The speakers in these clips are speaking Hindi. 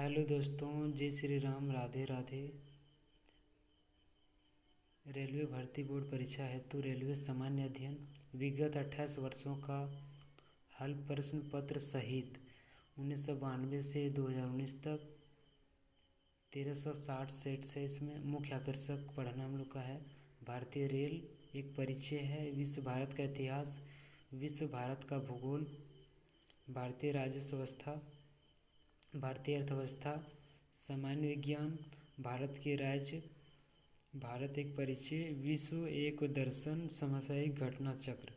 हेलो दोस्तों, जय श्री राम, राधे राधे। रेलवे भर्ती बोर्ड परीक्षा हेतु रेलवे सामान्य अध्ययन विगत 28 वर्षों का हल प्रश्न पत्र सहित 1992 से 2019 तक 1360 सेट से इसमें मुख्य आकर्षक पढ़ना हम लोग का है। भारतीय रेल एक परिचय है, विश्व भारत का इतिहास, विश्व भारत का भूगोल, भारतीय राजस्व व्यवस्था, भारतीय अर्थव्यवस्था, सामान्य विज्ञान, भारत के राज्य, भारत एक परिचय, विश्व एक दर्शन, समसामयिक घटना चक्र।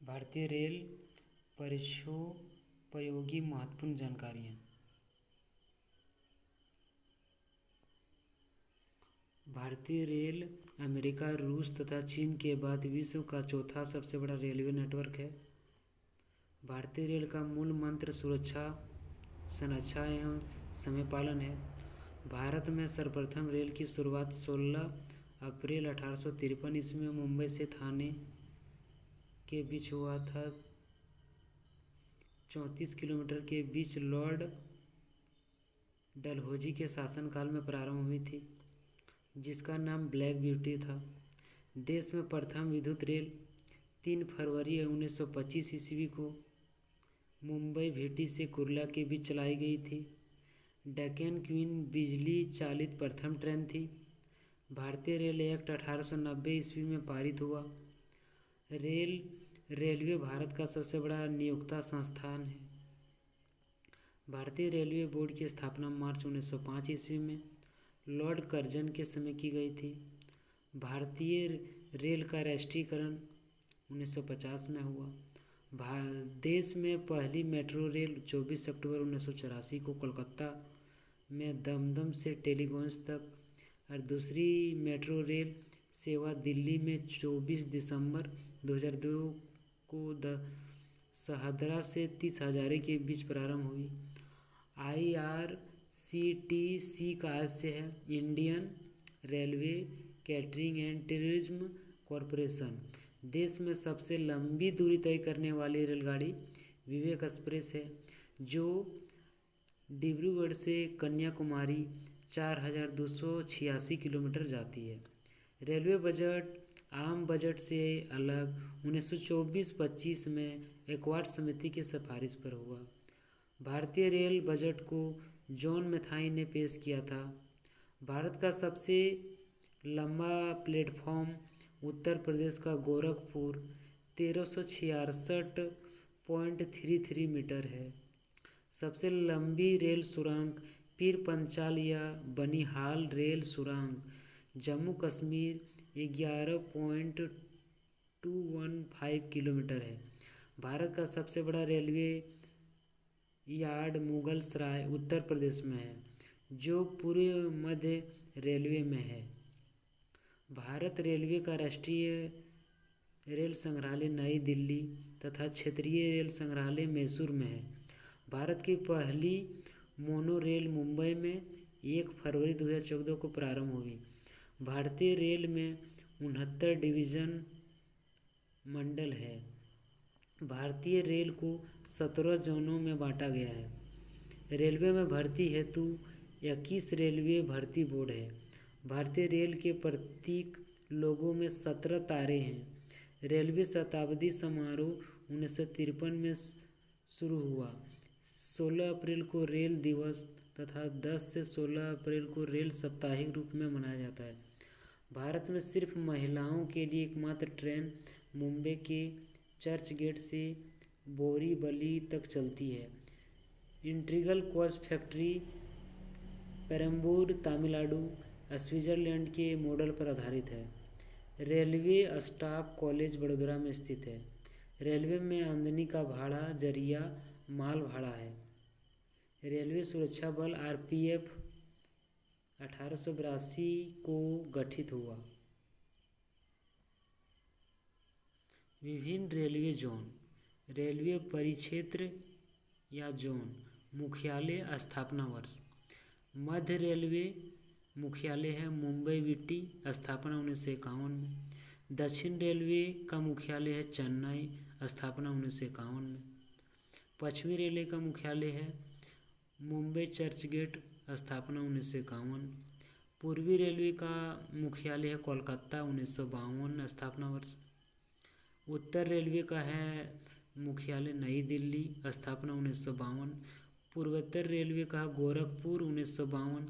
भारतीय रेल परिक्षोपयोगी महत्वपूर्ण जानकारियाँ। भारतीय रेल अमेरिका, रूस तथा चीन के बाद विश्व का चौथा सबसे बड़ा रेलवे नेटवर्क है। भारतीय रेल का मूल मंत्र सुरक्षा, संरक्षा एवं समय पालन है। भारत में सर्वप्रथम रेल की शुरुआत 16 अप्रैल 1853 ईस्वी में मुंबई से थाने के बीच हुआ था। 34 किलोमीटर के बीच लॉर्ड डलहौजी के शासनकाल में प्रारंभ हुई थी, जिसका नाम ब्लैक ब्यूटी था। देश में प्रथम विद्युत रेल 3 फरवरी 1925 ईस्वी को मुंबई भेटी से कुर्ला के बीच चलाई गई थी। डेक्कन क्वीन बिजली चालित प्रथम ट्रेन थी। भारतीय रेल एक्ट 1890 ईस्वी में पारित हुआ। रेलवे भारत का सबसे बड़ा नियोक्ता संस्थान है। भारतीय रेलवे बोर्ड की स्थापना मार्च 1905 ईस्वी में लॉर्ड कर्जन के समय की गई थी। भारतीय रेल का राष्ट्रीयकरण 1950 में हुआ। देश में पहली मेट्रो रेल 24 अक्टूबर 1984 को कोलकाता में दमदम से टेलीगंज तक और दूसरी मेट्रो रेल सेवा दिल्ली में 24 दिसंबर 2002 को शहदरा से 30 हजारे के बीच प्रारंभ हुई। IRCTC का आशय है Indian railway catering and tourism corporation. देश में सबसे लंबी दूरी तय करने वाली रेलगाड़ी विवेक एक्सप्रेस है, जो डिब्रूगढ़ से कन्याकुमारी 4286 किलोमीटर जाती है। रेलवे बजट आम बजट से अलग 1924-25 में एक्वार्ड समिति की सिफारिश पर हुआ। भारतीय रेल बजट को जॉन मैथाई ने पेश किया था। भारत का सबसे लंबा प्लेटफॉर्म उत्तर प्रदेश का गोरखपुर 1366.33 मीटर है। सबसे लंबी रेल सुरंग पीर पंचाल या बनिहाल रेल सुरंग जम्मू कश्मीर 11.215 किलोमीटर है। भारत का सबसे बड़ा रेलवे यार्ड मुगल सराय उत्तर प्रदेश में है, जो पूर्व मध्य रेलवे में है। भारत रेलवे का राष्ट्रीय रेल संग्रहालय नई दिल्ली तथा क्षेत्रीय रेल संग्रहालय मैसूर में है। भारत की पहली मोनो रेल मुंबई में 1 फरवरी 2014 को प्रारंभ हुई। भारतीय रेल में 69 डिवीजन मंडल है। भारतीय रेल को 17 जोनों में बांटा गया है। रेलवे में भर्ती हेतु 21 रेलवे भर्ती बोर्ड है। भारतीय रेल के प्रतीक लोगों में 17 तारे हैं। रेलवे शताब्दी समारोह 1953 में शुरू हुआ। 16 अप्रैल को रेल दिवस तथा 10 से 16 अप्रैल को रेल साप्ताहिक रूप में मनाया जाता है। भारत में सिर्फ महिलाओं के लिए एकमात्र ट्रेन मुंबई के चर्च गेट से बोरीवली तक चलती है। Integral coach factory Perambur Tamil Nadu Switzerland के मॉडल पर आधारित है। रेलवे स्टाफ कॉलेज वडोदरा में स्थित है। रेलवे में आमदनी का भाड़ा जरिया माल भाड़ा है। रेलवे सुरक्षा बल RPF 1882 को गठित हुआ। विभिन्न रेलवे जोन, रेलवे परिक्षेत्र या जोन, मुख्यालय, स्थापना वर्ष। मध्य रेलवे मुख्यालय है मुंबई विटी, स्थापना 1951 में। दक्षिण रेलवे का मुख्यालय है चेन्नई, स्थापना 1951 में। पश्चिमी रेलवे का मुख्यालय है मुंबई चर्चगेट, स्थापना 1951। पूर्वी रेलवे का मुख्यालय है कोलकाता, 1952 स्थापना वर्ष। उत्तर रेलवे का है मुख्यालय नई दिल्ली, स्थापना 1952। पूर्वोत्तर रेलवे का गोरखपुर, 1952।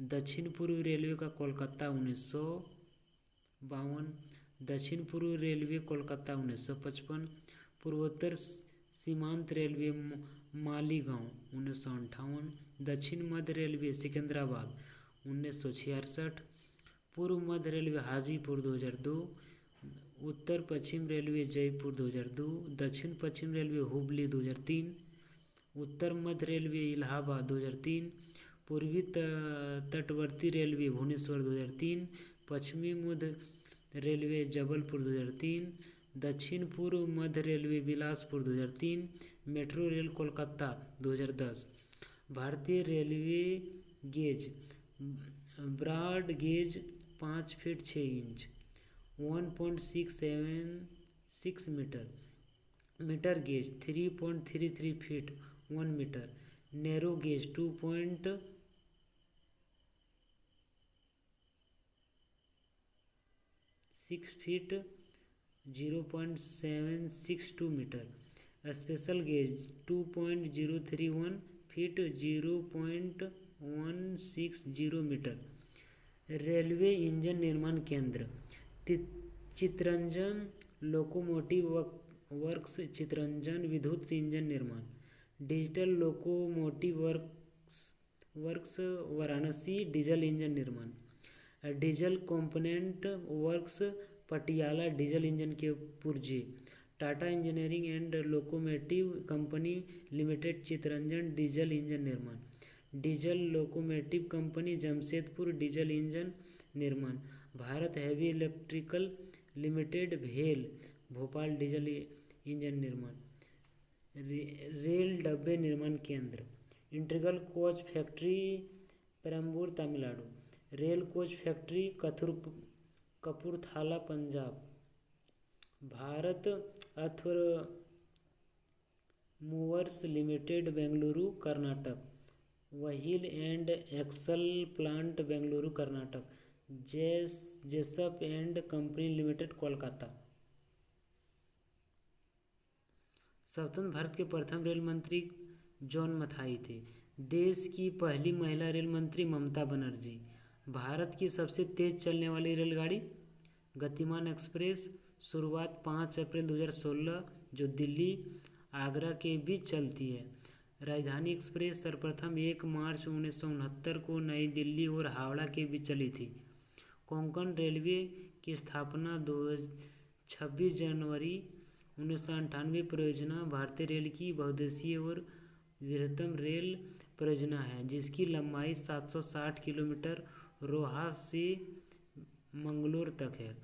दक्षिण पूर्व रेलवे का कोलकाता, 1952। दक्षिण पूर्व रेलवे कोलकाता, 1955। पूर्वोत्तर सीमांत रेलवे मालीगांव, 1958। दक्षिण मध्य रेलवे सिकंदराबाद, 1966। पूर्व मध्य रेलवे हाजीपुर, 2002। उत्तर पश्चिम रेलवे जयपुर, 2002। दक्षिण पश्चिम रेलवे हुबली, 2003। उत्तर मध्य रेलवे इलाहाबाद, 2003। पूर्वी तटवर्ती रेलवे भुवनेश्वर, 2003। पश्चिमी मध्य रेलवे जबलपुर, 2003। दक्षिण पूर्व मध्य railway Bilaspur, 2003। Metro rail Kolkata, 2010। भारतीय railway gauge broad gauge 5 feet 6 inch 1.676 metre. Metre gauge 3.33 feet 1 metre. Narrow gauge 2.6 feet 0.762 metre. Special gauge 2.031 feet 0.160 metre. Railway engine निर्माण केंद्र चितरंजन लोकोमोटिव वर्क्स, चितरंजन विद्युत इंजन निर्माण। Digital locomotive works Varanasi, diesel engine निर्माण। Diesel component works Patiala, diesel engine के पुर्जे। Tata engineering and locomotive company limited, Chittaranjan diesel engine निर्माण। Diesel locomotive company Jamshedpur, diesel engine निर्माण। भारत हैवी इलेक्ट्रिकल लिमिटेड, भेल, भोपाल, डीजल इंजन निर्माण। रेल डब्बे निर्माण केंद्र integral coach factory, Perambur, Tamil Nadu. Rail coach factory Kapurthala, Punjab. Bharat earth movers limited, Bengaluru, Karnataka. Wheel and axle plant, Bengaluru, Karnataka. Jessop and company limited, Kolkata. स्वतंत्र भारत के प्रथम रेल मंत्री जॉन मथाई थे। देश की पहली महिला रेल मंत्री ममता बनर्जी। भारत की सबसे तेज चलने वाली रेलगाड़ी गतिमान एक्सप्रेस, शुरुआत 5 अप्रैल 2016, जो दिल्ली आगरा के बीच चलती है। राजधानी एक्सप्रेस सर्वप्रथम 1 मार्च 1969 को नई दिल्ली और हावड़ा के बीच चली थी। कोंकण रेलवे की स्थापना 26 जनवरी 1998 परियोजना भारतीय रेल की बहुउद्देशीय और वृहत्तम रेल परियोजना है, जिसकी लंबाई 760 किलोमीटर रोहा से मंगलोर तक है।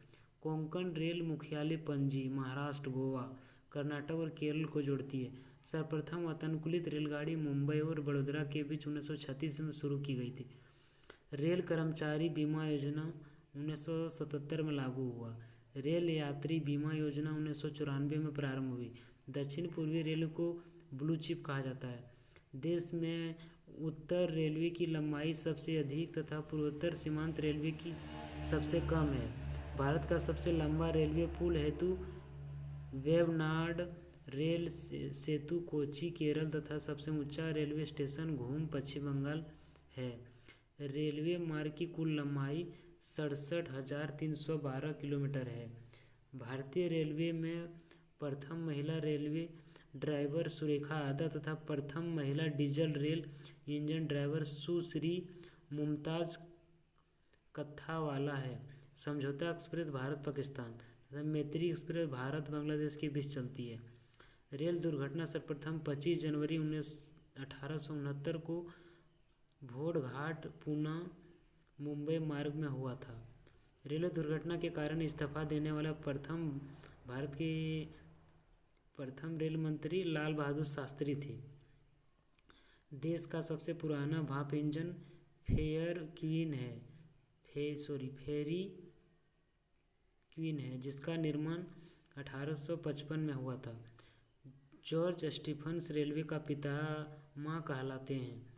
कोंकण रेल मुख्यालय पणजी, महाराष्ट्र, गोवा, कर्नाटक और केरल को जोड़ती है। सर्वप्रथम वातानुकूलित रेलगाड़ी मुंबई और बड़ोदरा के बीच 1936 में शुरू की गई थी। रेल कर्मचारी बीमा योजना 1977 में लागू हुआ। रेल यात्री बीमा योजना 1994 में प्रारंभ हुई। दक्षिण पूर्वी रेल को ब्लू चिप कहा जाता है। देश में उत्तर रेलवे की लंबाई सबसे अधिक तथा पूर्वोत्तर सीमांत रेलवे की सबसे कम है। भारत का सबसे लंबा रेलवे पुल हेतु वेवनाड रेल सेतु कोच्चि, केरल तथा सबसे ऊंचा रेलवे स्टेशन घूम, पश्चिम बंगाल है। रेलवे मार्ग की कुल लंबाई 67,312 किलोमीटर है। भारतीय रेलवे में प्रथम महिला रेलवे ड्राइवर सुरेखा आदा तथा प्रथम महिला डीजल रेल इंजन ड्राइवर सुश्री मुमताज़ कत्थावाला है। समझौता एक्सप्रेस भारत पाकिस्तान तथा मैत्री एक्सप्रेस भारत बांग्लादेश के बीच चलती है। रेल दुर्घटना सर्वप्रथम 25 जनवरी 1869 को भोरघाट पुणे मुंबई मार्ग में हुआ था। रेलवे दुर्घटना के कारण इस्तीफा देने वाला भारत के प्रथम रेल मंत्री लाल बहादुर शास्त्री थे। देश का सबसे पुराना भाप इंजन फेयर क्वीन है, फेरी क्वीन है, जिसका निर्माण 1855 में हुआ था। जॉर्ज स्टीफंस रेलवे का पितामह कहलाते हैं।